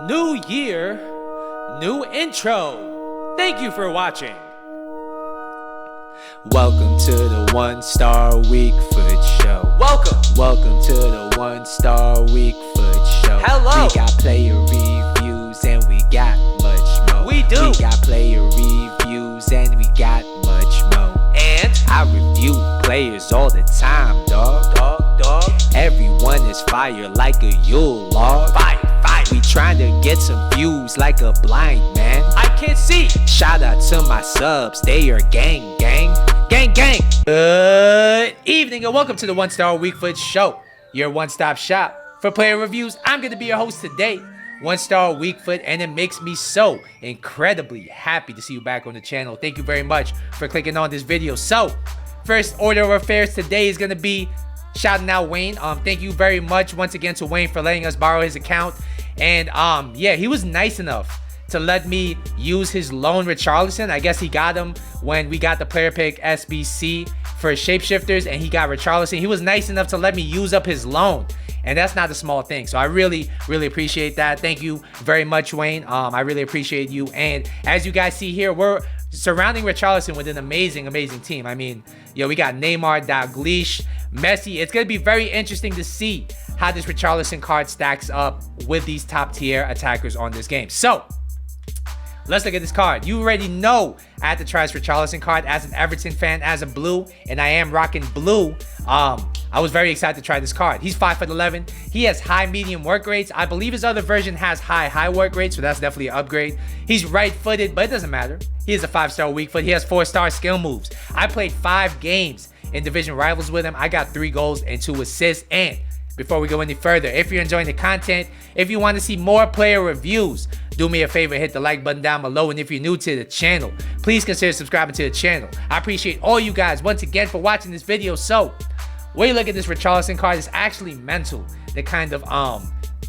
New year, new intro. Thank you for watching. Welcome to the One Star Weak Foot Show. Welcome to the One Star Weak Foot Show. Hello. We got player reviews and we got much more. We do. We got player reviews and we got much more. And I review players all the time, dog. Everyone is fire like a Yule log. Fire. We trying to get some views like a blind man. I can't see. Shout out to my subs, they are gang. Good evening and welcome to the One Star Weak Foot Show, your one-stop shop for player reviews. I'm going to be your host today, One Star Weak Foot, and it makes me so incredibly happy to see you back on the channel. Thank you very much for clicking on this video. So, first order of affairs today is going to be shouting out Wayne. Thank you very much once again to Wayne for letting us borrow his account. And yeah, he was nice enough to let me use his loan Richarlison. I guess he got him when we got the player pick SBC for Shapeshifters, and he got Richarlison. He was nice enough to let me use up his loan, and that's not a small thing. So I really appreciate that. Thank you very much, Wayne. I really appreciate you. And as you guys see here, we're surrounding Richarlison with an amazing team. I mean, yo, we got Neymar, Dalglish, Messi. It's gonna be very interesting to see how this Richarlison card stacks up with these top tier attackers on this game. So let's look at this card. You already know I had to try this Richarlison card as an Everton fan, as a blue, and I am rocking blue. I was very excited to try this card. He's 5'11". He has high medium work rates. I believe his other version has high work rates, so that's definitely an upgrade. He's right-footed, but it doesn't matter. He is a 5-star weak foot. He has 4-star skill moves. I played 5 games in division rivals with him. I got 3 goals and 2 assists. And before we go any further, if you're enjoying the content, if you want to see more player reviews, do me a favor, hit the like button down below. And if you're new to the channel, please consider subscribing to the channel. I appreciate all you guys once again for watching this video. So, when you look at this Richarlison card, it's actually mental, the kind of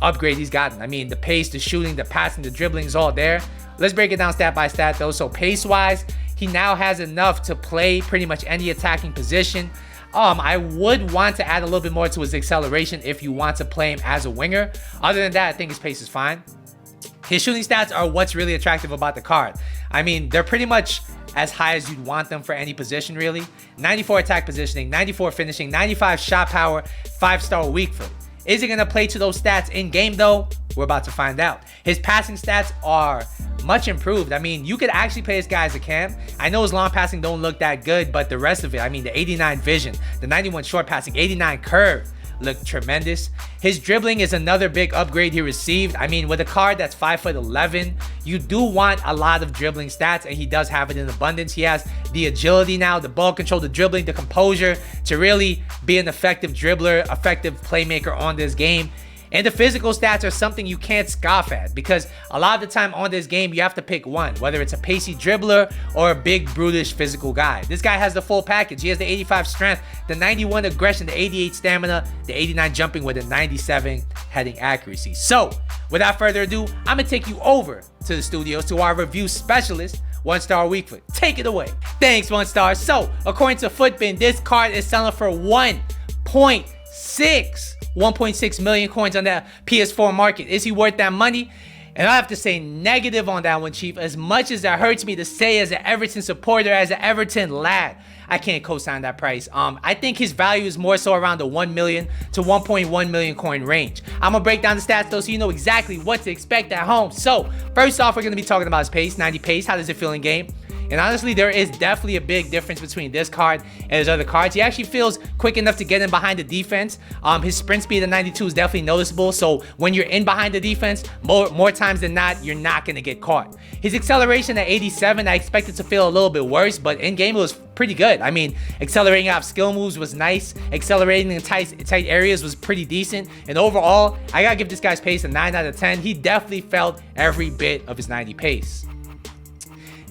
upgrade he's gotten. I mean, the pace, the shooting, the passing, the dribbling is all there. Let's break it down stat by stat though. So pace-wise, he now has enough to play pretty much any attacking position. I would want to add a little bit more to his acceleration if you want to play him as a winger. Other than that, I think his pace is fine. His shooting stats are what's really attractive about the card. I mean, they're pretty much as high as you'd want them for any position, really. 94 attack positioning, 94 finishing, 95 shot power, 5-star weak foot. Is he going to play to those stats in game though? We're about to find out. His passing stats are much improved. I mean, you could actually play this guy as a cam. I know his long passing don't look that good, but the rest of it, I mean, the 89 vision, the 91 short passing, 89 curve, look tremendous. His dribbling is another big upgrade he received. I mean, with a card that's 5'11", you do want a lot of dribbling stats, and he does have it in abundance. He has the agility now, the ball control, the dribbling, the composure to really be an effective dribbler, effective playmaker on this game. And the physical stats are something you can't scoff at, because a lot of the time on this game, you have to pick one, whether it's a pacey dribbler or a big, brutish physical guy. This guy has the full package. He has the 85 strength, the 91 aggression, the 88 stamina, the 89 jumping with a 97 heading accuracy. So, without further ado, I'm going to take you over to the studios to our review specialist, One Star Weak Foot. Take it away. Thanks, One Star. So, according to Footbin, this card is selling for 1.6 million coins on that PS4 market. Is he worth that money? And I have to say negative on that one, Chief. As much as it hurts me to say as an Everton supporter, as an Everton lad, I can't co-sign that price. I think his value is more so around the 1 million to 1.1 million coin range. I'm gonna break down the stats though, so you know exactly what to expect at home. So first off, we're gonna be talking about his pace, 90 pace. How does it feel in game? And honestly, there is definitely a big difference between this card and his other cards. He actually feels quick enough to get in behind the defense. His sprint speed at 92 is definitely noticeable. So when you're in behind the defense, more times than not, you're not going to get caught. His acceleration at 87, I expected to feel a little bit worse, but in game it was pretty good. I mean, accelerating off skill moves was nice. Accelerating in tight areas was pretty decent. And overall, I gotta give this guy's pace a 9 out of 10. He definitely felt every bit of his 90 pace.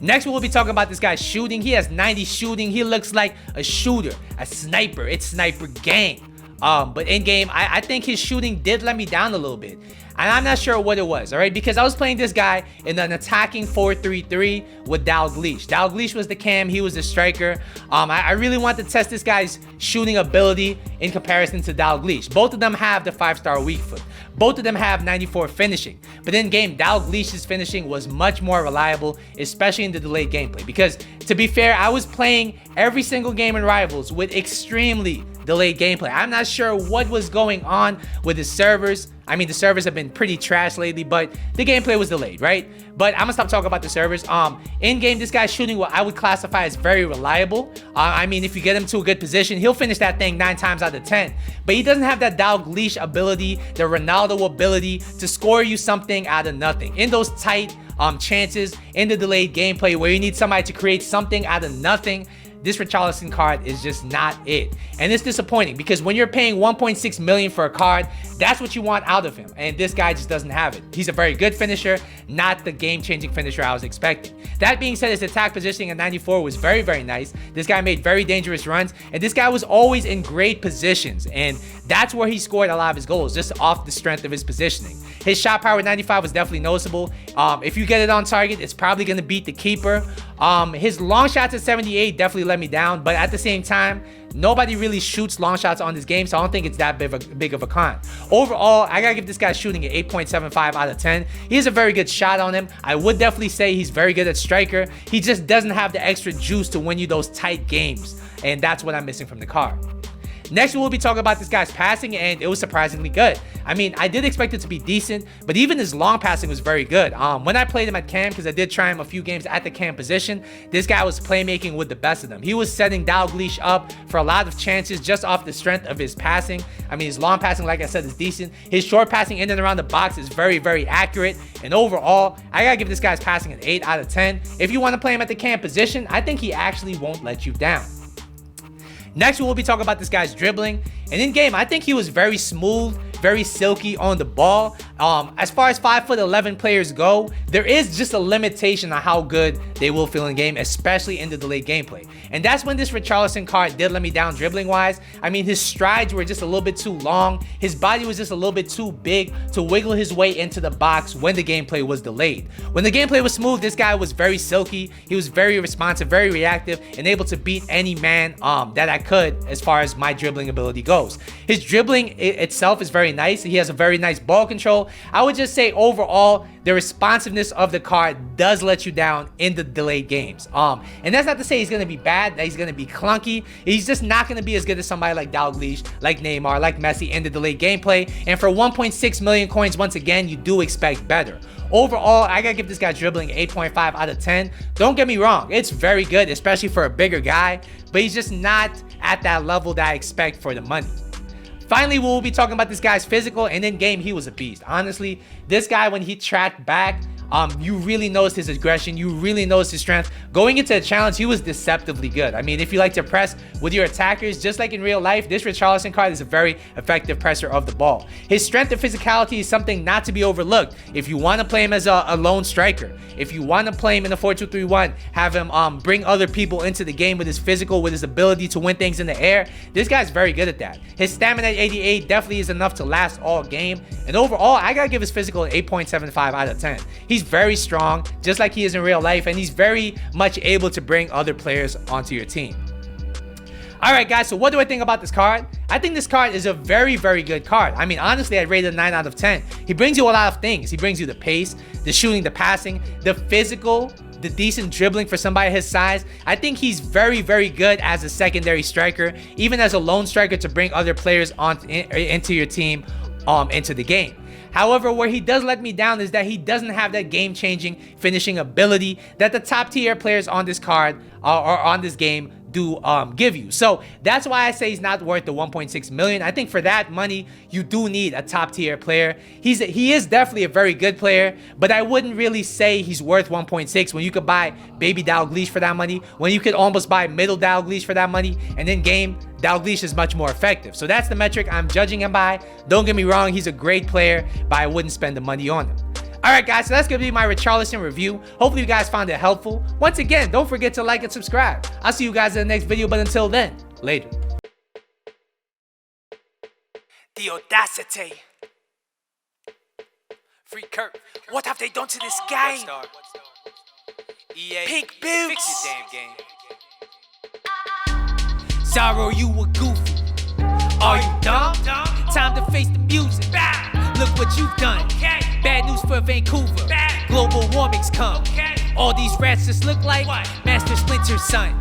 Next, we'll be talking about this guy's shooting. He has 90 shooting. He looks like a shooter, a sniper. It's sniper gang. But in game, I think his shooting did let me down a little bit. And I'm not sure what it was, all right? Because I was playing this guy in an attacking 4-3-3 with Dalglish. Dalglish was the cam, he was the striker. I really want to test this guy's shooting ability in comparison to Dalglish. Both of them have the 5-star weak foot. Both of them have 94 finishing. But in game, Dalglish's finishing was much more reliable, especially in the delayed gameplay. Because to be fair, I was playing every single game in Rivals with extremely delayed gameplay. I'm not sure what was going on with the servers. I mean, the servers have been pretty trash lately, but the gameplay was delayed, right? But I'm gonna stop talking about the servers. In game, this guy's shooting what I would classify as very reliable. I mean, if you get him to a good position, he'll finish that thing 9 times out of 10. But he doesn't have that Dalglish ability, the Ronaldo ability to score you something out of nothing. In those tight chances, in the delayed gameplay where you need somebody to create something out of nothing, this Richarlison card is just not it. And it's disappointing because when you're paying 1.6 million for a card, that's what you want out of him. And this guy just doesn't have it. He's a very good finisher, not the game-changing finisher I was expecting. That being said, his attack positioning at 94 was very, very nice. This guy made very dangerous runs, and this guy was always in great positions. And that's where he scored a lot of his goals, just off the strength of his positioning. His shot power at 95 was definitely noticeable. If you get it on target, it's probably going to beat the keeper. His long shots at 78 definitely let me down, but at the same time, nobody really shoots long shots on this game, so I don't think it's that big of a con. Overall, I gotta give this guy shooting an 8.75 out of 10. He has a very good shot on him. I would definitely say he's very good at striker. He just doesn't have the extra juice to win you those tight games, and that's what I'm missing from the card. Next, we'll be talking about this guy's passing, and it was surprisingly good. I mean, I did expect it to be decent, but even his long passing was very good. When I played him at cam, because I did try him a few games at the cam position, this guy was playmaking with the best of them. He was setting Dalglish up for a lot of chances just off the strength of his passing. I mean, his long passing, like I said, is decent. His short passing in and around the box is very, very accurate. And overall, I gotta give this guy's passing an 8 out of 10. If you want to play him at the cam position, I think he actually won't let you down. Next, we'll be talking about this guy's dribbling. And in game, I think he was very smooth, very silky on the ball. As far as 5'11" players go, there is just a limitation on how good they will feel in game, especially in the delayed gameplay. And that's when this Richarlison card did let me down dribbling wise. I mean, his strides were just a little bit too long. His body was just a little bit too big to wiggle his way into the box when the gameplay was delayed. When the gameplay was smooth, this guy was very silky. He was very responsive, very reactive, and able to beat any man that I could as far as my dribbling ability goes. His dribbling itself is very nice. He has a very nice ball control. I would just say overall, the responsiveness of the card does let you down in the delayed games. And that's not to say he's going to be bad, that he's going to be clunky. He's just not going to be as good as somebody like Dalglish, like Neymar, like Messi in the delayed gameplay. And for 1.6 million coins, once again, you do expect better. Overall, I gotta give this guy dribbling 8.5 out of 10. Don't get me wrong, it's very good, especially for a bigger guy, but he's just not at that level that I expect for the money. Finally, we'll be talking about this guy's physical, and in game, he was a beast. Honestly, this guy, when he tracked back, you really noticed his aggression. You really noticed his strength. Going into the challenge, he was deceptively good. I mean, if you like to press with your attackers, just like in real life, this Richarlison card is a very effective presser of the ball. His strength and physicality is something not to be overlooked. If you want to play him as a lone striker, if you want to play him in a 4-2-3-1, have him bring other people into the game with his physical, with his ability to win things in the air, this guy's very good at that. His stamina at 88 definitely is enough to last all game. And overall, I gotta give his physical an 8.75 out of 10. He's very strong, just like he is in real life, and he's very much able to bring other players onto your team. Alright guys, so what do I think about this card? I think this card is a very, very good card. I mean, honestly, I'd rate it a 9 out of 10. He brings you a lot of things. He brings you the pace, the shooting, the passing, the physical, the decent dribbling for somebody his size. I think he's very, very good as a secondary striker, even as a lone striker to bring other players into your team, into the game. However, where he does let me down is that he doesn't have that game-changing finishing ability that the top tier players on this card or on this game do give you. So that's why I say he's not worth the 1.6 million. I think for that money, you do need a top tier player. He is definitely a very good player, but I wouldn't really say he's worth 1.6 when you could buy baby Dalglish for that money, when you could almost buy middle Dalglish for that money, and in game, Dalglish is much more effective. So that's the metric I'm judging him by. Don't get me wrong, he's a great player, but I wouldn't spend the money on him. Alright guys, so that's going to be my Richarlison review. Hopefully you guys found it helpful. Once again, don't forget to like and subscribe. I'll see you guys in the next video, but until then, later. The audacity. Free Kurt. What have they done to this game? EA. Pink boots. Fix your damn game. Sorrow, you were goofy. Are you dumb? Time to face the music. look what you've done. Bad news for Vancouver. Global warming's come. All these rats just look like Master Splinter's son.